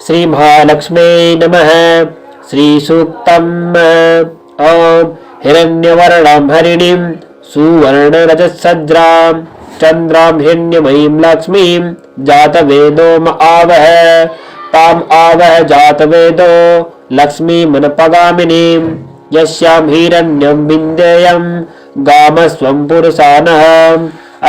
श्री महालक्ष्मी नमः। श्री सूक्तम्। ओम हिरण्यवर्णां हरिणीं सुवर्णरजतसज्रां चंद्रां हिरण्यमयीं लक्ष्मीं जातवेदो आवह। ताम् आवह जातवेदो लक्ष्मीमनपगामिनीं यस्यां हिरण्यं विन्देयं गामस्वं पुरुषानः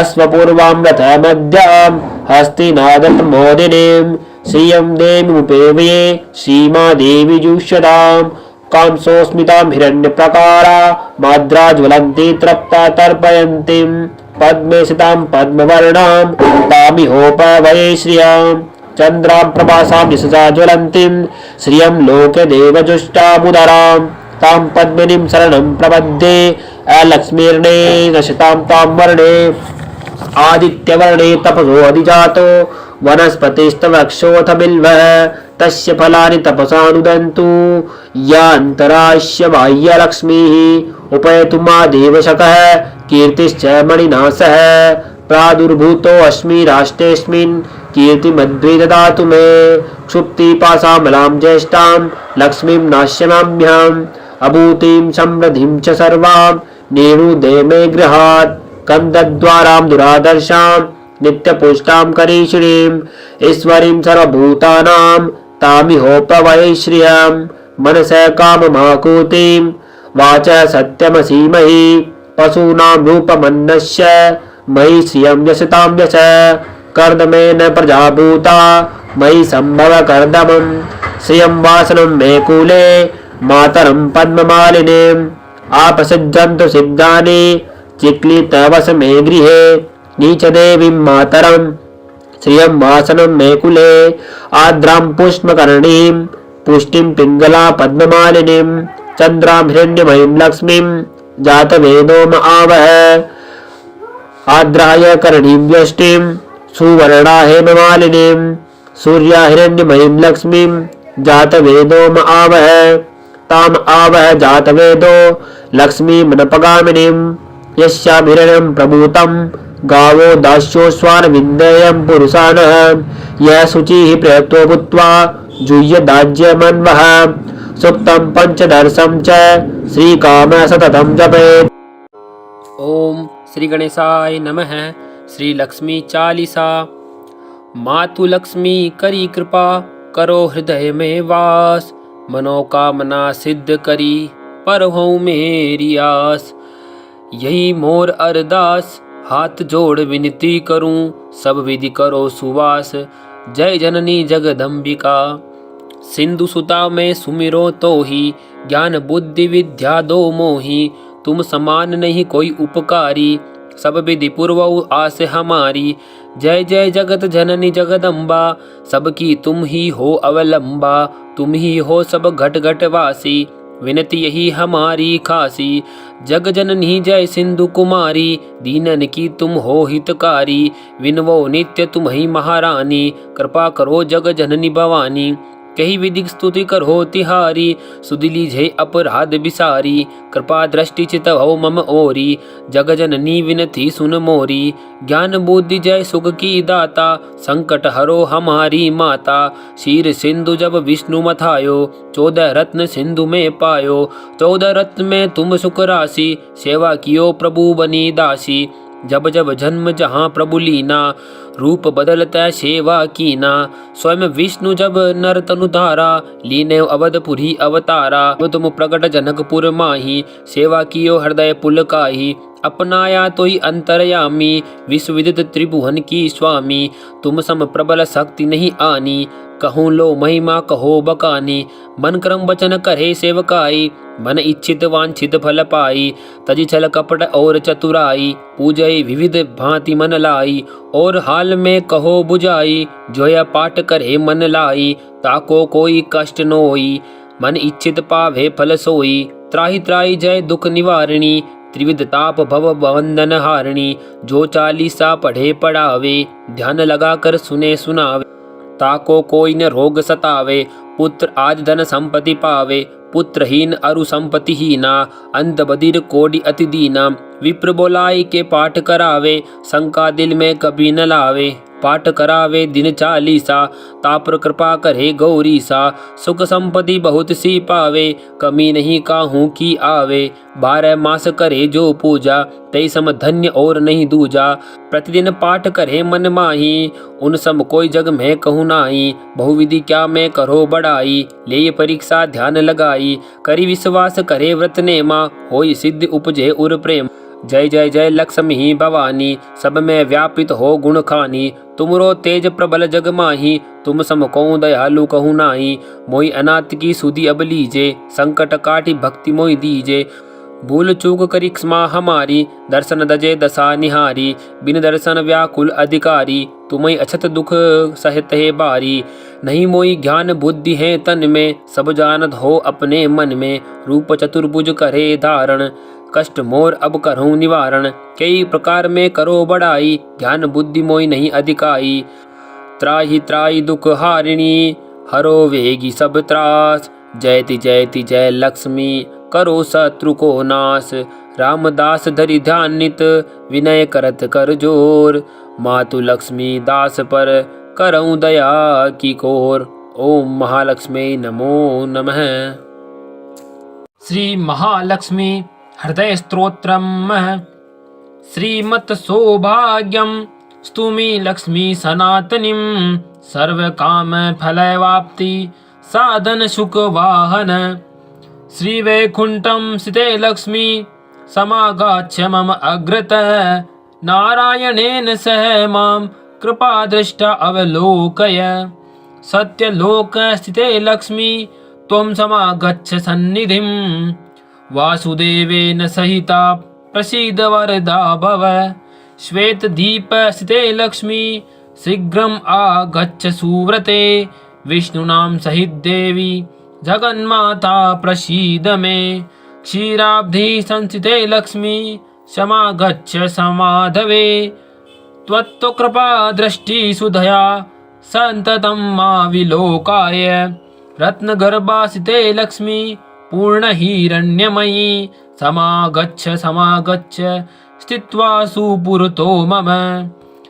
अश्वपूर्वां रथमद्यां हस्तिनादतमोदिनीं श्रियं देवीमुपेवये श्रीमादेवी जुष्यतां कांसोस्मितां हिरण्यप्रकारा माद्रा ज्वलन्ती तृप्ता तर्पयन्तीं पद्मे स्थितां पद्मवर्णां तामिहोपवये श्रियां चन्द्रां प्रभासां यशसा ज्वलन्तीं श्रियं लोके देवजुष्टामुदरां तां पद्मिनीं शरणं प्रपद्ये अलक्ष्मीर्णे नशतां तां वर्णे आदित्यवर्णे तपसो अधिजातो वनस्पतिस्तवक्षोऽथ बिल्वः तस्य फलानि तपसानुदन्तु यान्तराश्य बाह्यलक्ष्मीः उपैतु मा देवशकः कीर्तिश्च मणिना सह प्रादुर्भूतो अस्मि राष्ट्रेऽस्मिन् कीर्तिमद्भि ददातु मे क्षुप्तिपाशामलां ज्येष्ठां लक्ष्मीं नाश्यमाम्यहम् अभूतिं समृद्धिं च सर्वां नेणुदे मे गृहात् कन्दद्वारां दुरादर्शां नित्यपुष्टां करीषिणीं ईश्वरीं सर्वभूतानां तामिहोपवये श्रियं मनसः काममाकुतिं वाचः सत्यमसीमहि पशूनां रूपमन्नस्य मयि श्रियं यशतां यश कर्दमेन प्रजाभूता मयि सम्भव कर्दमं श्रियं वासनं मे कूले मातरं पद्ममालिनीम् आपसज्जन्तु सिद्धानि चिक्लितवस मे गृहे नीचदेवीं मातरं श्रियं वासनं मे कुले आर्द्रां पुष्पकर्णीं पुष्टिं पिङ्गला पद्ममालिनीं चन्द्रां हिरण्यमयीं लक्ष्मीं जातवेदो आवह आर्द्राय कर्णीं व्यष्टिं सुवर्णा हेममालिनीं सूर्या हिरण्यमयीं लक्ष्मीं जातवेदो आवह ताम् आवह जातवेदो लक्ष्मीमनपगामिनीं यस्यां हिरण्यं प्रभूतं गावो दास्योऽस्वान् विन्देयं पुरुषानः यः शुचिः प्रयतो भूत्वा जुह्यदाज्यमन्वः सुक्तं पंचदर्शं च श्रीकाम सततं जपेत्। ओम श्री गणेशाय नमः। श्री लक्ष्मी चालीसा। मातु लक्ष्मी करी कृपा करो हृदय में वास मनोकामना सिद्ध करी पर हो मेरी आस। यही मोर अरदास हाथ जोड़ विनती करूं सब विधि करो सुवास जय जननी जगदम्बिका। सिंधु सुता में सुमिरो तो ही ज्ञान बुद्धि विद्या दो मोही तुम समान नहीं कोई उपकारी सब विधि पूर्व आस हमारी। जय जय जगत जननी जगदम्बा सबकी तुम ही हो अवलंबा तुम ही हो सब घट घट वासी विनती यही हमारी खासी। जग जननी जय सिंधु कुमारी दीनन की तुम हो हितकारी विनवो नित्य तुम ही महारानी कृपा करो जग जननी भवानी। कही विधिक स्तुति करो तिहारी सुदिली जय अपराध बिसारी कृपा दृष्टि चित हो मम ओरी जग जननी विनती सुन मोरी। ज्ञान बुद्धि जय सुख की दाता संकट हरो हमारी माता शीर सिंधु जब विष्णु मथायो 14 रत्न सिंधु में पायो 14 रत्न में तुम सुख राशि सेवा कियो प्रभु बनी दासी। जब जब जन्म जहाँ प्रभु लीना रूप बदलता सेवा कीना स्वयं विष्णु जब नर तनु धारा लीने अवधपुरी अवतारा तुम प्रकट जनकपुर माही सेवा कियो हृदय पुलकाही अपनाया तो ही अंतरयामी विश्वविदित त्रिभुवन की स्वामी तुम सम प्रबल शक्ति नहीं आनी कहूँ लो महिमा कहो बकानी मन क्रम वचन करे सेवकाई मन इच्छित वांछित फल पाई तजी छल कपट और चतुराई पूजय विविध भांति मन लाई और हाल में कहो बुझाई जोया पाठ करे मन लाई ताको कोई कष्ट नोई मन इच्छित पावे फल सोई त्राहि त्राहि जय दुख निवारिणी त्रिविध ताप भव बंधन हारिणी जो चालीसा पढ़े पढ़ावे ध्यान लगा कर सुने सुनावे ताको कोई न रोग सतावे पुत्र आदि धन संपत्ति पावे। पुत्रहीन अरु संपत्ति हीना, अंध बधिर कोटि अति दीना। विप्र बोलाई के पाठ करावे, शंका दिल में कभी न लावे। पाठ करावे दिन 40, तापर कृपा करे गौरी सा। सुख संपत्ति बहुत सी पावे, कमी नहीं काहू की आवे। 12 मास करे जो पूजा, तई सम धन्य और नहीं दूजा। प्रतिदिन पाठ करे मन माही, उन सम कोई जग में कहूँ नाही। बहुविधि क्या मैं करो बड़ाई, ले परीक्षा ध्यान लगाई। करी विश्वास करे व्रत नेमा, होई सिद्धि उपजे उर प्रेम। जय जय जय लक्ष्मी भवानी, सब में व्यापित हो गुण खानी। तुमरो तेज प्रबल जग माही, तुम सम कहूँ दयालु कहूँ नाही। मोई अनाथ की सुधि अब लीजे, संकट काटी भक्ति मोई दीजे। भूल चूक करी क्षमा हमारी, दर्शन दजे दशा निहारी। बिन दर्शन व्याकुल अधिकारी, तुम्हें अछत दुख सहित है बारी। नहीं मोई ज्ञान बुद्धि है तन में, सब जानत हो अपने मन में। रूप चतुर्भुज करे धारण, कष्ट मोर अब करूँ निवारण। कई प्रकार में करो बड़ाई, ज्ञान बुद्धि मोई नहीं अधिकाई। त्राहि त्राहि दुख हारिणी, हरो वेगी सब त्रास। जयति जयति जय लक्ष्मी, करो शत्रु को नाश। रामदास धरि ध्यान नित, विनय करत कर जोर। मातु लक्ष्मी दास पर, करऊँ दया की कोर। ओम महालक्ष्मी नमो नमः। श्री महालक्ष्मी हृदय स्तोत्रम। श्रीमत् सौभाग्यम स्तुमि लक्ष्मी सनातनीम, सर्व काम फलवाप्ति साधन सुख वाहन। श्री वैकुंठम स्थिते लक्ष्मी, समागच्छ मम अग्रतः। नारायणेन सह मां कृपा दृष्टा अवलोकय। सत्यलोक स्थिते लक्ष्मी, त्वं समागच्छ सन्निधिं। वासुदेवेन सहिता प्रसीद वरदा भव। श्वेतदीप स्थिते लक्ष्मी, शीघ्रम् आगच्छ सुव्रते। विष्णुनां सहित देवी, जगन्माता प्रसीद मे। क्षीराब्धि संस्थिते लक्ष्मी, समागच्छ समाधवे। त्वत्तो कृपा दृष्टि सुधया, संततं मा विलोकाय। रत्नगर्भास्थिते लक्ष्मी, पूर्ण हिरण्यमयी। समागच्छ समागच्छ स्थित्वा सुपुरतो मम।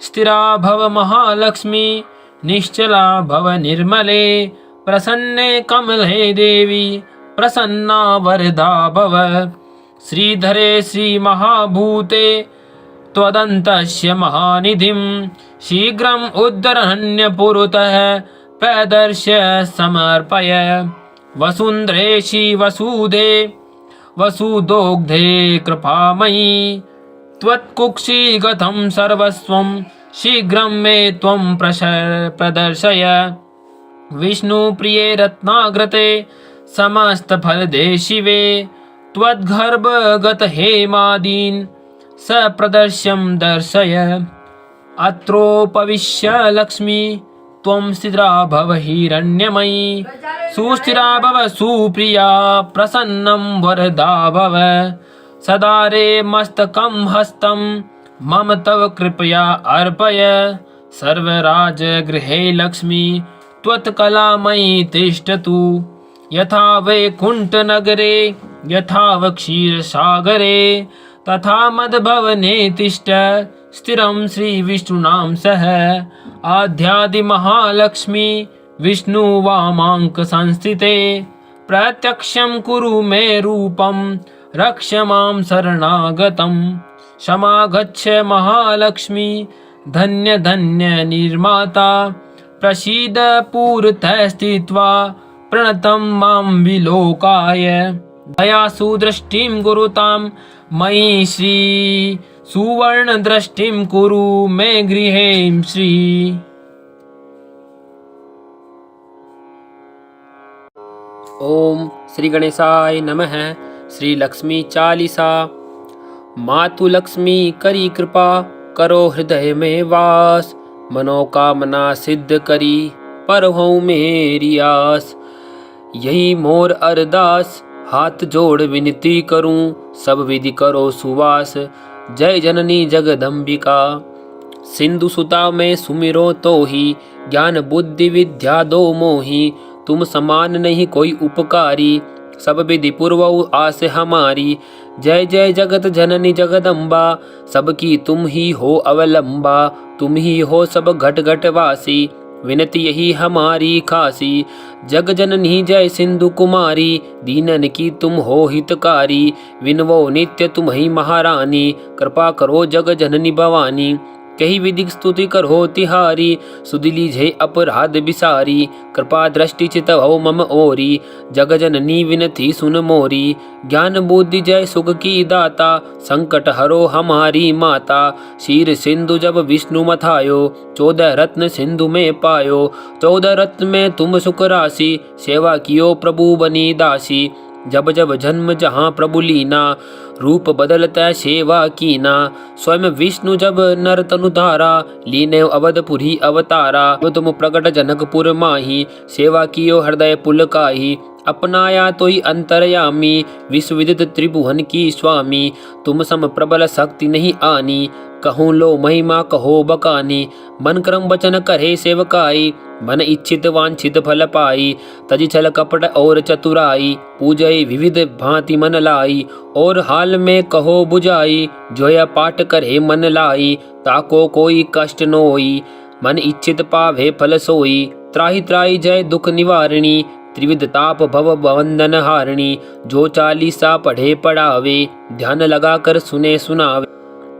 स्थिरा भव महालक्ष्मी, निश्चला भव निर्मले। प्रसन्ने कमले देवी, प्रसन्ना वरदा भव। श्रीधरे श्रीमहाभूते, त्वदन्तस्य महानिधिं। शीघ्रम् उद्धरण्यपुरतः, प्रदर्श्य समर्पय। वसुन्धरेशि वसुधे, वसुदोग्धे कृपामयी। त्वत्कुक्षिगतं सर्वस्वं, शीघ्रं मे त्वं प्रदर्शय। विष्णुप्रिये रत्नाग्रते, समस्तफलदे शिवे। त्वद्गर्भगत हेमादीन्, सप्रदर्श्यं दर्शय। अत्रोपविश्य लक्ष्मी, त्वं स्थिरा भव हिरण्यमयी। सुस्थिरा भव सुप्रिया, प्रसन्नं वरदा भव। सदा रे मस्तकं हस्तं, मम तव कृपया अर्पय। सर्वराजगृहे लक्ष्मी, त्वत्कलामयी तिष्ठतु। यथा वैकुण्ठनगरे, यथा क्षीरसागरे। तथा मद्भवने तिष्ठ, स्थिरं श्रीविष्णुनां सह। आध्यादि महालक्ष्मी, विष्णुवामाङ्क संस्थिते। प्रत्यक्षं कुरु मे रूपं, रक्ष मां शरणागतं। समागच्छ महालक्ष्मी, धन्य धन्य निर्माता। प्रसीद पुरतः स्थित्वा, प्रणतं मां विलोकाय। दया सुदृष्टिं गुरुतां मयि श्री। सुवर्ण दृष्टिं कुरु मे गृहे श्री। ओम श्री गणेशाय नमः। श्री लक्ष्मी चालीसा। मातु लक्ष्मी करी कृपा, करो हृदय में वास। मनोकामना सिद्ध करी, पर हो मेरी आस। यही मोर अरदास, हाथ जोड़ विनती करूं। सब विधि करो सुवास, जय जननी जगदम्बिका। सिंधु सुता में सुमिरो तो ही, ज्ञान बुद्धि विद्या दो मोही। तुम समान नहीं कोई उपकारी, सब विधि पूर्वौ आस हमारी। जय जय जगत जननी जगदम्बा, सबकी तुम ही हो अवलंबा। तुम ही हो सब घट घट वासी, विनती यही हमारी खासी। जग जननी जय सिंधु कुमारी, दीनन की तुम हो हितकारी। विनवो नित्य तुम ही महारानी, कृपा करो जग जननी भवानी। कही विधिक स्तुति करो तिहारी, सुदिली जय अपराध बिसारी। कृपा दृष्टि चित भव मम ओरी, जग जननी विनती सुन मोरी। ज्ञान बुद्धि जय सुख की दाता, संकट हरो हमारी माता। शीर सिंधु जब विष्णु मथायो, 14 रत्न सिंधु में पायो। 14 रत्न में तुम सुख राशि, सेवा कियो प्रभु बनी दासी। जब जब जन्म जहाँ प्रभु लीना, रूप बदलता सेवा कीना। स्वयं विष्णु जब नर तनु धारा, लीने अवधपुरी अवतारा। तुम प्रकट जनकपुर माही, सेवा कियो हृदय पुलकाही। अपनाया तो ही अंतरयामी, विश्व विदित त्रिभुवन की स्वामी। तुम सम प्रबल शक्ति नहीं आनी, कहूँ लो महिमा कहो बकानी। मन क्रम वचन करे सेवकाई, मन इच्छित वांछित फल पाई। तजी छल कपट और चतुराई, पूजय विविध भांति मन लाई। और हाल में कहो बुझाई, जोया पाठ करे मन लाई। ताको कोई कष्ट नोई, मन इच्छित पावे फल सोई। त्राहि त्राहि जय दुख निवारणी, त्रिविध ताप भव बंधन हारणी। जो चालीसा पढ़े पढ़ावे, ध्यान लगा कर सुने सुनावे।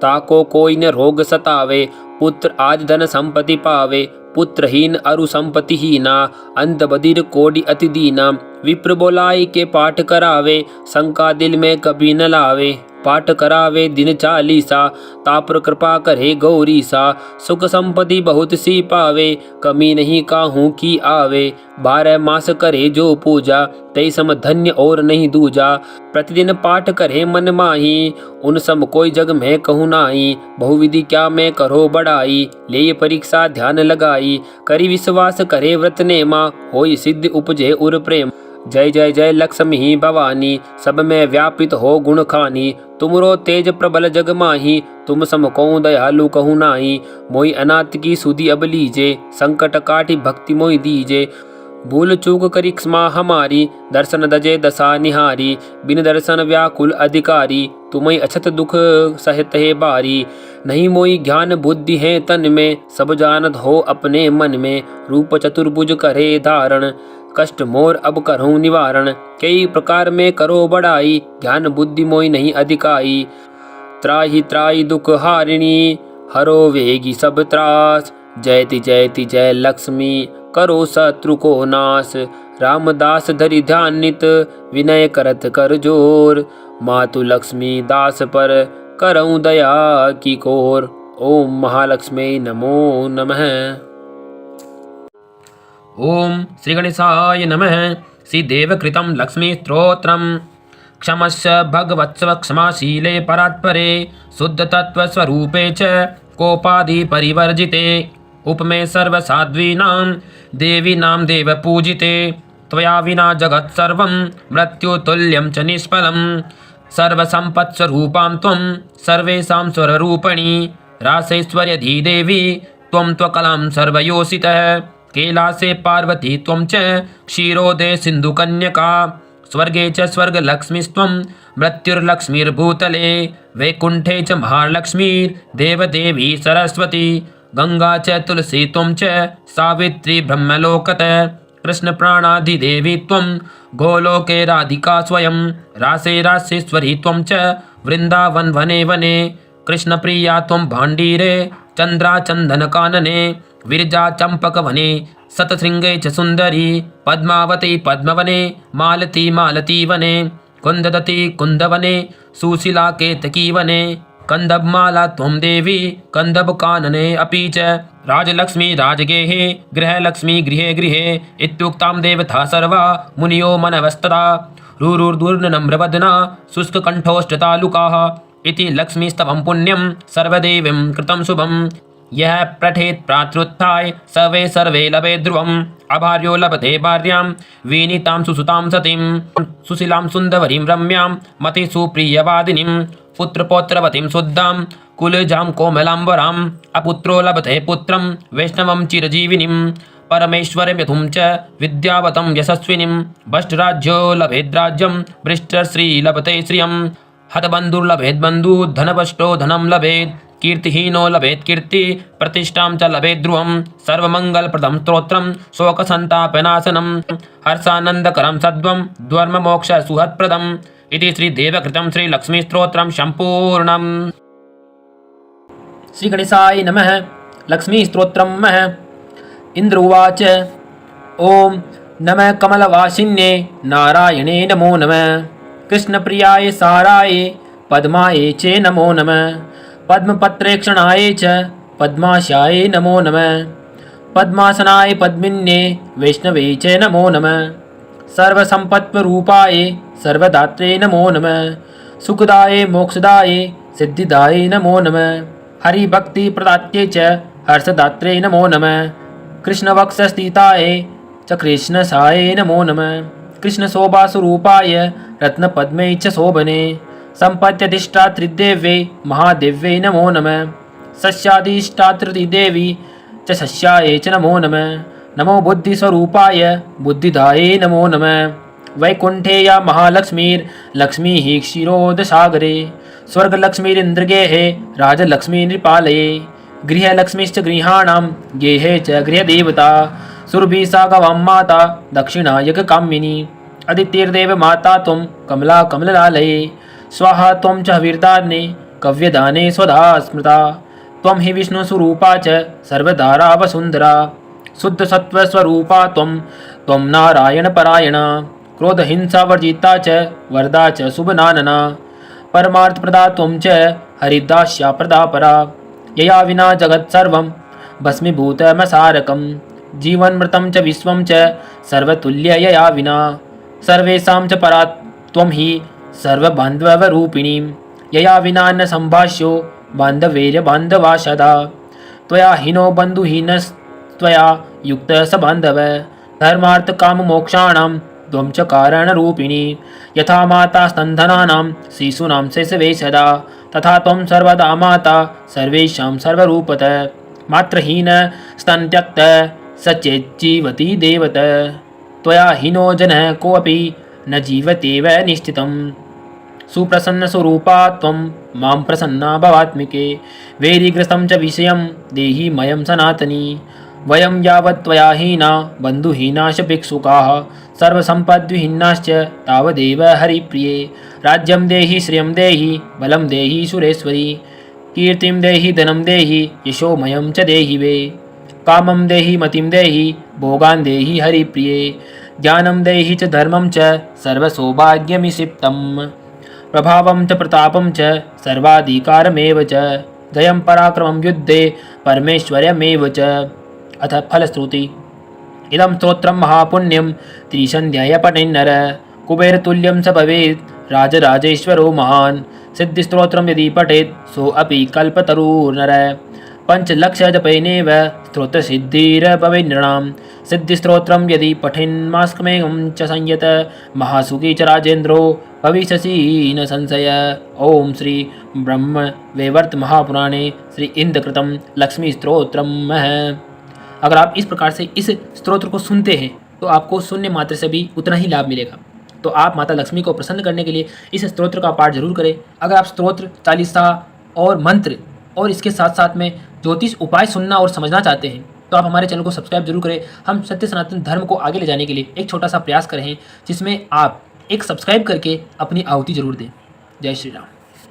ताको कोई न रोग सतावे, पुत्र आज धन संपत्ति पावे। पुत्रहीन अरु संपत्ति हीना, अंध बधिर कोटि अति दीना। विप्र बोलाई के पाठ करावे, शंका दिल में कभी न लावे। पाठ करावे दिन 40, तापर कृपा करे गौरी सा। सुख संपत्ति बहुत सी पावे, कमी नहीं काहू की आवे। 12 मास करे जो पूजा, तई सम धन्य और नहीं दूजा। प्रतिदिन पाठ करे मन माही, उन सम कोई जग में कहू नाही। बहुविधि क्या मैं करो बड़ाई, ले ये परीक्षा ध्यान लगाई। करी विश्वास करे व्रत नेमा, होई सिद्धि उपजे उर प्रेम। जय जय जय लक्ष्मी भवानी, सब में व्यापित हो गुण खानी। तुमरो तेज प्रबल जग माही, तुम सम कहूँ दयालु कहूँ नाही। मोई अनाथ की सुधि अब लीजे, संकट काटी भक्ति मोई दीजे। भूल चूक करी क्षमा हमारी, दर्शन दजे दशा निहारी। बिन दर्शन व्याकुल अधिकारी, तुम्हें अछत दुख सहित है बारी। नहीं मोई ज्ञान बुद्धि है तन में, सब जानत हो अपने मन में। रूप चतुर्भुज करे धारण, कष्ट मोर अब करूँ निवारण। कई प्रकार में करो बड़ाई, ज्ञान बुद्धि मोई नहीं अधिकाई। त्राहि त्राहि दुख हारिणी, हरो वेगी सब त्रास। जयति जयति जय लक्ष्मी, करो शत्रु को नाश। रामदास धरि ध्यान नित, विनय करत कर जोर। मातु लक्ष्मी दास पर, करऊँ दया की कोर। ओम महालक्ष्मी नमो नमः। ओम श्री गणेशाय नमः। श्री देवकृतं लक्ष्मी स्तोत्रम्। क्षमस्य भगवत्स्व क्षमाशीले परात्परे, शुद्ध तत्व स्वरूपे च कोपादि परिवर्जिते। उपमे सर्वसाध्वीनां देवीनां देव पूजिते। त्वया विना जगत् सर्वं मृत्युतुल्यं च निष्फलं। सर्वसम्पत्स्वरूपां त्वं सर्वेषां स्वररूपिणी। रासेश्वर्यधी देवी त्वं त्वकलां सर्वयोषितः। कैलासे पार्वती त्वं च क्षीरोदे सिन्धुकन्यका। स्वर्गे च स्वर्गलक्ष्मीस्त्वं मृत्युर्लक्ष्मीर्भूतले। वैकुण्ठे च महालक्ष्मीर्देवदेवी सरस्वती। गंगा च तुलसी त्वं च सावित्री ब्रह्मलोकतः। कृष्णप्राणाधिदेवी त्वं गोलोके राधिका स्वयं। रासे रासेश्वरी त्वं च वृन्दावन वने वने। कृष्णप्रिया त्वं भाण्डीरे चन्द्राचन्दनकानने। विरजा चंपकवने शतशृंगे च सुंदरी। पद्मावती पद्मवने मालती मालती वने। कुंददती कुंदवने सुशीला केतकी वने। कंदबमाला त्वं देवी कंदबकानने अपि च। राजलक्ष्मी राजगेहे गृहलक्ष्मी गृहे गृहे। इत्युक्तां देवता सर्वा मुनियो मनवस्तदा। रुरुर्दुर्नम्रवदना शुष्ककण्ठोष्ठतालुकाः। इति लक्ष्मीस्तवं पुण्यं सर्वदेवीं कृतं शुभम्। यह पठेत् प्रातरुत्थाय सर्वे सर्वे लभे ध्रुवम्। अभार्यो लभते भार्यां विनीतां सुसुतां सतीं। सुशीलां सुन्दरीं रम्यां मति सुप्रियवादिनीं। पुत्रपौत्रवतीं शुद्धां कुलजां कोमलाम्बराम्। अपुत्रो लभते पुत्रं वैष्णवं चिरजीविनीं। परमेश्वरं यथुं च विद्यावतं यशस्विनीं भ्रष्टराज्यो लभेद्राज्यं भ्रष्टश्री लभते श्रियं हतबन्धुर्लभेद् बन्धुः धनभ्रष्टो धनं लभेत् कीर्तिहीनो लभेत् कीर्ति प्रतिष्ठां च लभेत् ध्रुवं सर्वमङ्गलप्रदं स्तोत्रं शोकसन्तापनाशनं हर्षानन्दकरं सद्वं धर्ममोक्षसुहत्प्रदम् इति श्रीदेवकृतं श्रीलक्ष्मीस्तोत्रं सम्पूर्णम्। श्रीगणेशाय नमः। लक्ष्मीस्तोत्रं इंद्र उवाच ओं नमः कमलवासिन्ये नारायणे नमो नमः कृष्णप्रियाय साराय पद्माय च नमो नमः पद्मपत्रेक्षणाय च पद्माशाय नमो नमः पद्मासनाय पद्मिन्ये वैष्णवे च नमो नमः सर्वसम्पत्स्वरूपाय सर्वदात्रे नमो नमः सुखदाय मोक्षदाय सिद्धिदाय नमो नमः हरिभक्तिप्रदात्ये च हर्षदात्रे नमो नमः कृष्णवक्षस्थिताय च कृष्णसाय नमो नमः कृष्णशोभास्वरूपाय रत्नपद्मे च शोभने सम्पत्यधिष्ठात्रिदेव्ये महादेव्ये नमो नमः सस्याधिष्ठात्रिदेवी च सस्याय च नमो नमः नमो बुद्धिस्वरूपाय बुद्धिदाये नमो नमः वैकुण्ठे या महालक्ष्मीर्लक्ष्मीः क्षीरोदसागरे स्वर्गलक्ष्मीरिन्द्रगेः राजलक्ष्मीर्नृपालये गृहलक्ष्मीश्च गृहाणां गेहे च गृहदेवता सुरभिसा गवां माता दक्षिणायककामिनी अदितिर्देव माता त्वं कमला कमललालये स्वाहा त्वं च हविर्दाने कव्यदाने स्वधा स्मृता त्वं हि विष्णुस्वरूपा च सर्वधारा वसुन्धरा शुद्धसत्त्वस्वरूपा त्वं नारायणपरायणा क्रोधहिंसावर्जिता च वरदा च शुभनानना परमार्थप्रदा त्वं च हरिदास्या प्रदा परा यया विना जगत्सर्वं भस्मीभूतमसारकं जीवन्मृतं च विश्वं च सर्वतुल्य यया विना सर्वेषां च परा त्वं हि सर्वबान्धवरूपिणीं यया विना न सम्भाष्यो बान्धवेर्यबान्धवा सदा त्वया हीनो बन्धुहीनस्त्वया युक्तः स बान्धव धर्मार्थकाममोक्षाणां त्वं च कारणरूपिणी यथा माता स्तनधनानां शिशूनां शैशवे सदा तथा त्वं सर्वदा माता सर्वेषां सर्वरूपतः मातृहीन स्तनत्यक्त सचेज्जीवति देवत त्वया हीनो जनः कोऽपि न जीवत्येव निश्चितं सुप्रसन्नस्वरूपा त्वं मां प्रसन्ना भवात्मिके वैरिग्रस्तं च विषयं देहि मयं सनातनी वयं यावत् त्वया हीना बन्धुहीनाश्च भिक्षुकाः सर्वसम्पद्विहीनाश्च तावदेव हरिप्रिये राज्यं देहि श्रियं देहि बलं देहि सुरेश्वरी कीर्तिं देहि धनं देहि यशोमयं च देहि वे कामं देहि मतिं देहि भोगान् देहि हरिप्रिये ज्ञानं देहि च धर्मं च सर्वसौभाग्यमिषिप्तं प्रभावं च प्रतापं च सर्वाधिकारमेव च जयं पराक्रमं युद्धे परमेश्वर्यमेव च अथ फलश्रुति इदं स्तोत्रं महापुण्यं त्रिसन्ध्याय पठेन्नर कुबेरतुल्यं स भवेत् राजराजेश्वरो महान् सिद्धिस्तोत्रं यदि पठेत् सोऽपि कल्पतरुर्नर पञ्चलक्षजपेनेव स्तोत्रसिद्धिर्भवेन्नृणां सिद्धिस्तोत्रं यदि पठेन्मास्कमेघं च संयत महासुखी च राजेन्द्रो भविष्यसि न संशय। ओम श्री ब्रह्म वैवर्त महापुराणे श्री इंद्रकृतं लक्ष्मी स्तोत्रम है। अगर आप इस प्रकार से इस स्तोत्र को सुनते हैं तो आपको शून्य मात्र से भी उतना ही लाभ मिलेगा। तो आप माता लक्ष्मी को प्रसन्न करने के लिए इस स्तोत्र का पाठ जरूर करें। अगर आप स्तोत्र, चालीसा और मंत्र और इसके साथ साथ में ज्योतिष उपाय सुनना और समझना चाहते हैं तो आप हमारे चैनल को सब्सक्राइब जरूर करें। हम सत्य सनातन धर्म को आगे ले जाने के लिए एक छोटा सा प्रयास कर रहे हैं जिसमें आप एक सब्सक्राइब करके अपनी आहुति जरूर दें। जय श्री राम।